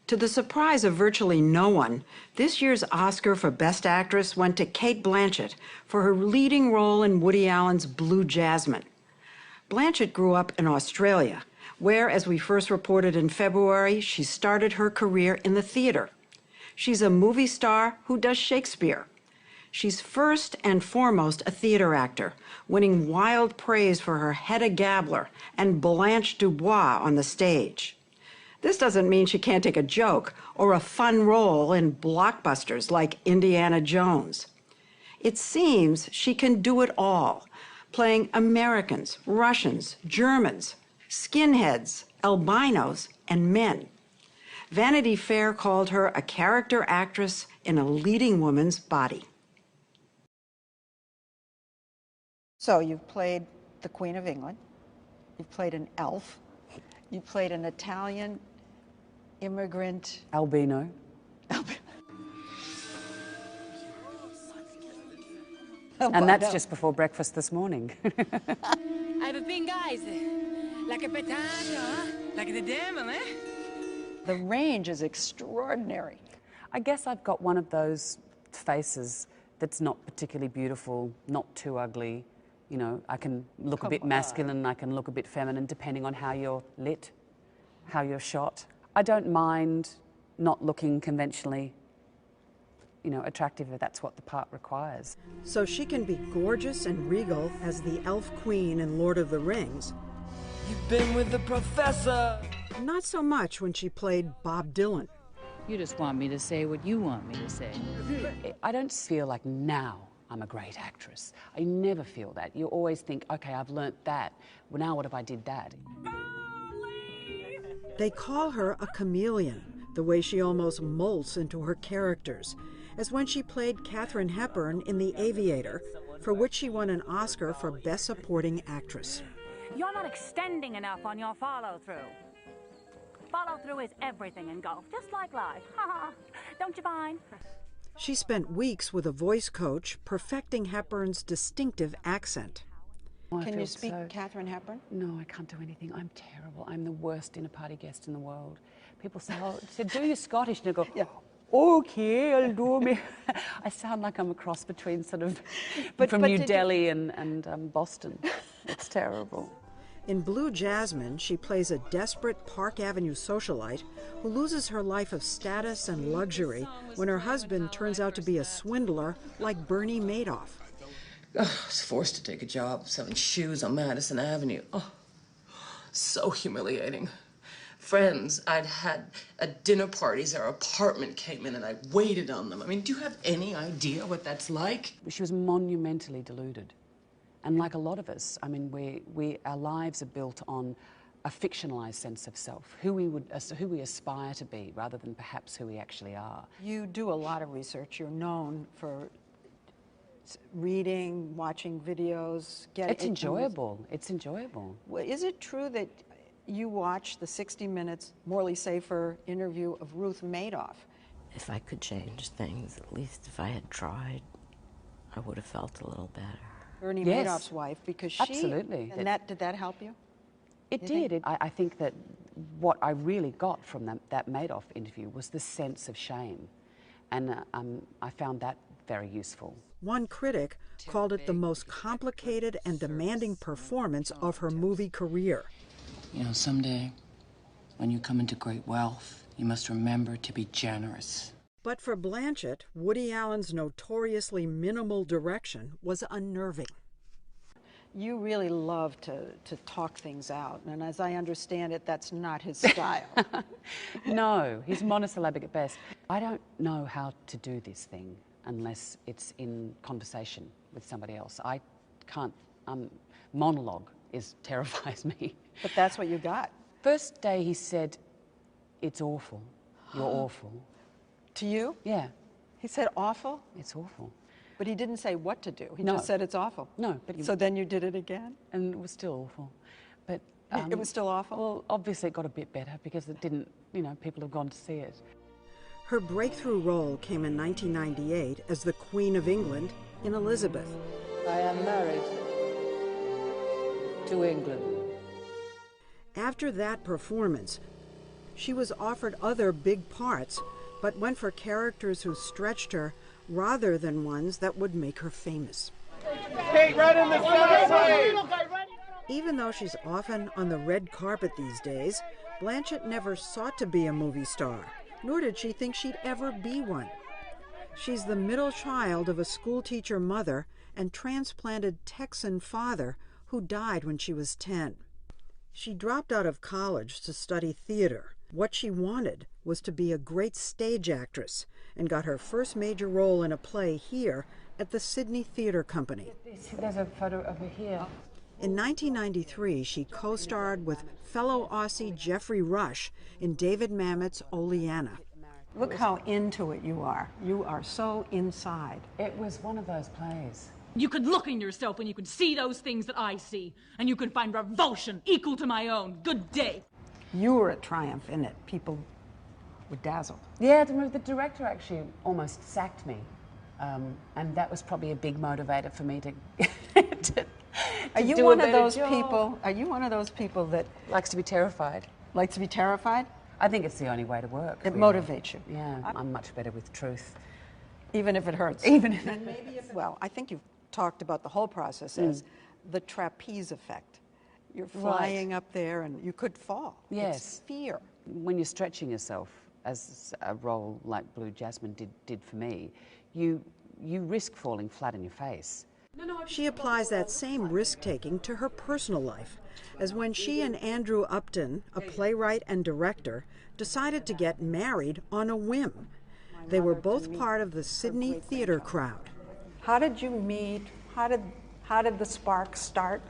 To the surprise of virtually no one, this year's Oscar for Best Actress went to Cate Blanchett for her leading role in Woody Allen's Blue Jasmine. Blanchett grew up in Australia, where, as we first reported in February, she started her career in the theater. She's a movie star who does Shakespeare. She's first and foremost a theater actor, winning wild praise for her Hedda Gabler and Blanche Dubois on the stage. This doesn't mean she can't take a joke or a fun role in blockbusters like Indiana Jones. It seems she can do it all, playing Americans, Russians, Germans, skinheads, albinos, and men. Vanity Fair called her a character actress in a leading woman's body. So you've played the Queen of England, you've played an elf, you played an Italian immigrant... Albino. And that's just before breakfast this morning. I have a pink eyes, like a potato, huh? Like the devil, eh? The range is extraordinary. I guess I've got one of those faces that's not particularly beautiful, not too ugly. You know, I can look a bit masculine, I can look a bit feminine, depending on how you're lit, how you're shot. I don't mind not looking conventionally, you know, attractive if that's what the part requires. So she can be gorgeous and regal as the elf queen in Lord of the Rings. You've been with the professor. Not so much when she played Bob Dylan. You just want me to say what you want me to say. I don't feel like now I'm a great actress. I never feel that. You always think, okay, I've learnt that. Well, now what if I did that? They call her a chameleon, the way she almost molts into her characters, as when she played Katharine Hepburn in The Aviator, for which she won an Oscar for Best Supporting Actress. You're not extending enough on your follow-through. Follow-through is everything in golf, just like life. Don't you find? She spent weeks with a voice coach perfecting Hepburn's distinctive accent. Oh, Can you speak Katharine Hepburn? No, I can't do anything. I'm terrible. I'm the worst dinner-party guest in the world. People say, oh, do you Scottish? And I go, yeah. Okay, I'll do me. I sound like I'm a cross between sort of from New Delhi and Boston. It's terrible. In Blue Jasmine, she plays a desperate Park Avenue socialite who loses her life of status and luxury when her husband turns out to be a swindler like Bernie Madoff. I was forced to take a job selling shoes on Madison Avenue. Oh, so humiliating. Friends I'd had at dinner parties, our apartment came in and I waited on them. I mean, do you have any idea what that's like? She was monumentally deluded. And like a lot of us, I mean, our lives are built on a fictionalized sense of self, who we aspire to be, rather than perhaps who we actually are. You do a lot of research. You're known for reading, watching videos. It's enjoyable. It's enjoyable. Well, is it true that you watched the 60 Minutes Morley Safer interview of Ruth Madoff? If I could change things, at least if I had tried, I would have felt a little better. Bernie Madoff's wife, because she... Absolutely. And did that help you? It did. I think that what I really got from that Madoff interview was the sense of shame. And I found that very useful. One critic called it the most complicated and demanding performance of her movie career. You know, someday, when you come into great wealth, you must remember to be generous. But for Blanchett, Woody Allen's notoriously minimal direction was unnerving. You really love to talk things out, and as I understand it, that's not his style. No, he's monosyllabic at best. I don't know how to do this thing unless it's in conversation with somebody else. I can't, monologue terrifies me. But that's what you got. First day he said, "It's awful, you're awful." To you? Yeah. He said awful? It's awful. But he didn't say what to do. He No. just said it's awful. No, but So then you did it again? And it was still awful. But it was still awful? Well, obviously it got a bit better because it didn't, you know, people have gone to see it. Her breakthrough role came in 1998 as the Queen of England in Elizabeth. I am married to England. After that performance, She was offered other big parts, but went for characters who stretched her rather than ones that would make her famous. Kate, right in the center, please. Even though she's often on the red carpet these days, Blanchett never sought to be a movie star, nor did she think she'd ever be one. She's the middle child of a schoolteacher mother and transplanted Texan father who died when she was 10. She dropped out of college to study theater. What she wanted was to be a great stage actress, and got her first major role in a play here at the Sydney Theatre Company. There's a photo over here. In 1993, she co-starred with fellow Aussie Geoffrey Rush in David Mamet's Oleana. Look how into it you are. You are so inside. It was one of those plays. You could look in yourself and you can see those things that I see, and you can find revulsion equal to my own. Good day. You were a triumph in it. People were dazzled. Yeah, the director actually almost sacked me. And that was probably a big motivator for me to Are you one of those people? Are you one of those people that likes to be terrified? Likes to be terrified? I think it's the only way to work. It really motivates you. Yeah, I'm much better with truth. Even if it hurts. Even if Well, I think you've talked about the whole process as the trapeze effect. You're flying up there and you could fall. Yes. It's fear. When you're stretching yourself, as a role like Blue Jasmine did for me, you risk falling flat in your face. She applies that same risk-taking to her personal life, as when she and Andrew Upton, a playwright and director, decided to get married on a whim. They were both part of the Sydney theater crowd. How did you meet? How did the sparks start?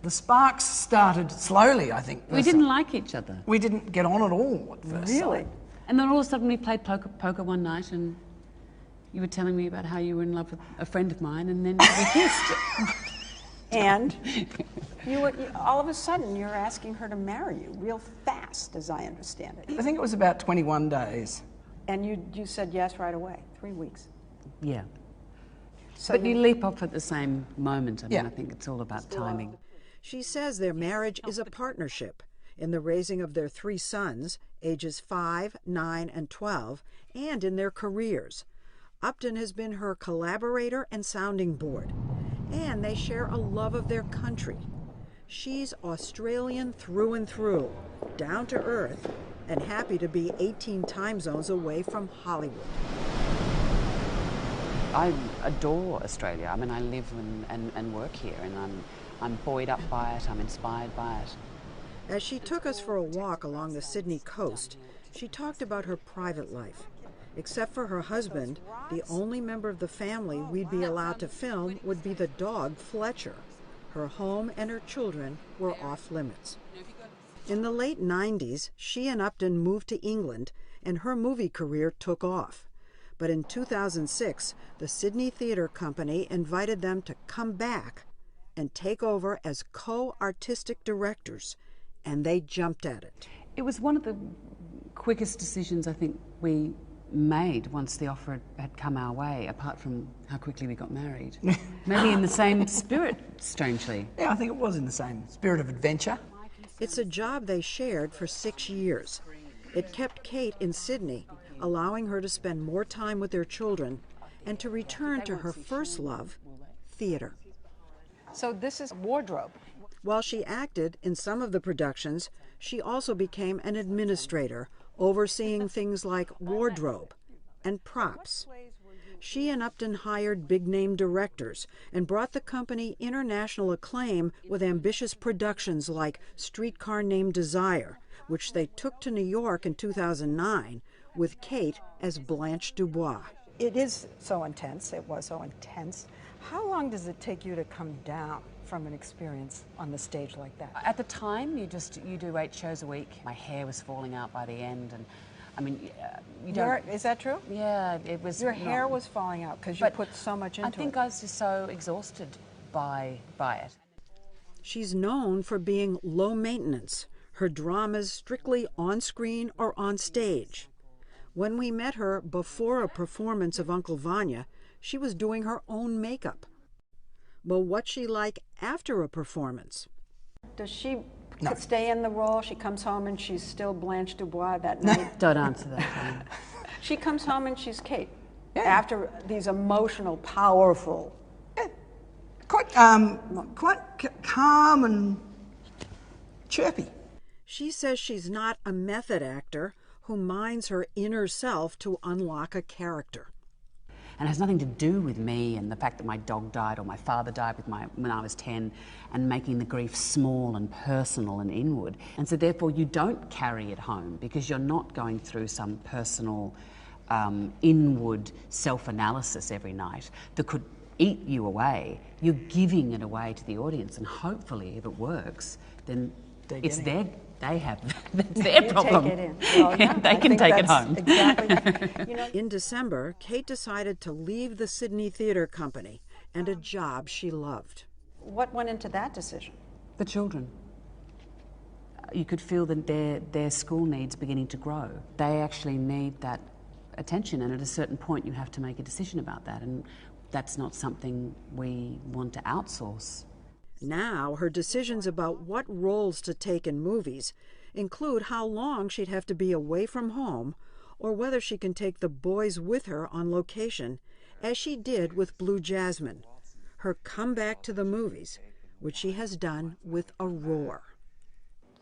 The sparks started slowly, I think. We didn't like each other. We didn't get on at all at first. Really? And then all of a sudden we played poker one night, and you were telling me about how you were in love with a friend of mine, and then we kissed. And all of a sudden you're asking her to marry you real fast, as I understand it. I think it was about 21 days. And you said yes right away, 3 weeks. Yeah. So But you leap off at the same moment. I mean, Yeah. I think it's all about timing. She says their marriage is a partnership in the raising of their 3 sons, ages 5, 9, and 12, and in their careers. Upton has been her collaborator and sounding board, and they share a love of their country. She's Australian through and through, down to earth, and happy to be 18 time zones away from Hollywood. I adore Australia. I mean, I live and work here, and I'm buoyed up by it, I'm inspired by it. As she took us for a walk along the Sydney coast, she talked about her private life. Except for her husband, the only member of the family we'd be allowed to film would be the dog Fletcher. Her home and her children were off limits. In the late 90s, she and Upton moved to England, and her movie career took off. But in 2006, the Sydney Theatre Company invited them to come back and take over as co-artistic directors, and they jumped at it. It was one of the quickest decisions I think we made once the offer had come our way, apart from how quickly we got married. Maybe in the same spirit, strangely. Yeah, I think it was in the same spirit of adventure. It's a job they shared for 6 years. It kept Cate in Sydney, allowing her to spend more time with their children and to return to her first love, theater. So this is wardrobe. While she acted in some of the productions, she also became an administrator, overseeing things like wardrobe and props. She and Upton hired big-name directors and brought the company international acclaim with ambitious productions like Streetcar Named Desire, which they took to New York in 2009 with Cate as Blanche Dubois. It is so intense. It was so intense. How long does it take you to come down from an experience on the stage like that? At the time, you do 8 shows a week. My hair was falling out by the end, and I mean, you don't. Is that true? Yeah, it was. Your hair was falling out because you put so much into it. I think I was just so exhausted by it. She's known for being low maintenance. Her dramas strictly on screen or on stage. When we met her before a performance of Uncle Vanya, she was doing her own makeup. But what's she like after a performance? Does she could stay in the role? She comes home and she's still Blanche Dubois that night. Don't answer that. She comes home and she's Kate. Yeah. After these emotional, powerful. Yeah. Quite calm and chirpy. She says she's not a method actor who mines her inner self to unlock a character. And it has nothing to do with me and the fact that my dog died or my father died when I was 10, and making the grief small and personal and inward. And so therefore you don't carry it home because you're not going through some personal inward self-analysis every night that could eat you away. You're giving it away to the audience, and hopefully if it works, then it's their problem. Take it in. Well, yeah, they can take it home. Exactly. In December, Kate decided to leave the Sydney Theatre Company and a job she loved. What went into that decision? The children. You could feel that their school needs beginning to grow. They actually need that attention, and at a certain point you have to make a decision about that, and that's not something we want to outsource. Now, her decisions about what roles to take in movies include how long she'd have to be away from home, or whether she can take the boys with her on location, as she did with Blue Jasmine, her comeback to the movies, which she has done with a roar.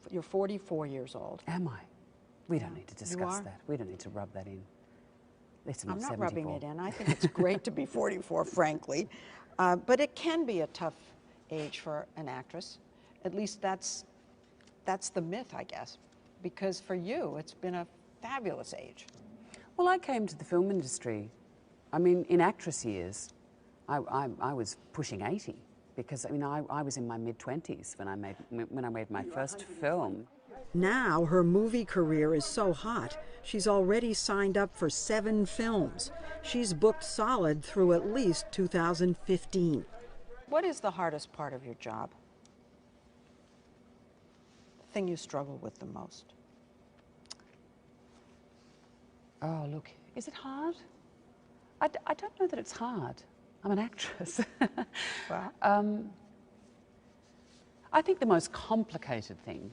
You're 44 years old. Am I? We don't need to discuss that. We don't need to rub that in. Listen, I'm not 74. rubbing it in. I think it's great to be 44, frankly. But it can be a tough age for an actress. At least that's the myth, I guess. Because for you, it's been a fabulous age. Well, I came to the film industry, I mean, in actress years, I was pushing 80. Because, I mean, I was in my mid-20s when I made my first film. Now her movie career is so hot, she's already signed up for 7 films. She's booked solid through at least 2015. What is the hardest part of your job? The thing you struggle with the most? Oh, look, is it hard? I don't know that it's hard. I'm an actress. Well. I think the most complicated thing,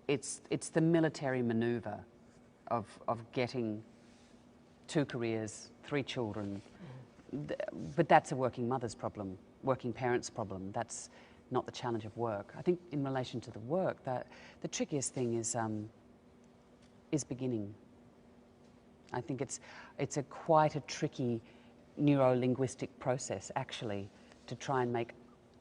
it's the military maneuver of getting 2 careers, 3 children. But that's a working mother's problem, working parent's problem. That's not the challenge of work. I think in relation to the work, that the trickiest thing is beginning. I think it's quite a tricky neuro-linguistic process, actually, to try and make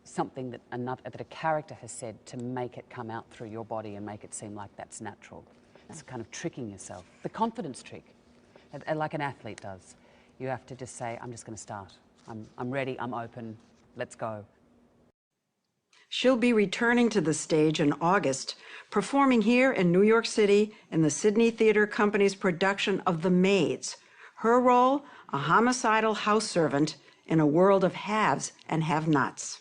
something that a character has said, to make it come out through your body and make it seem like that's natural. It's kind of tricking yourself. The confidence trick, like an athlete does. You have to just say, I'm just going to start. I'm ready, I'm open, let's go. She'll be returning to the stage in August, performing here in New York City in the Sydney Theatre Company's production of The Maids. Her role, a homicidal house servant in a world of haves and have-nots.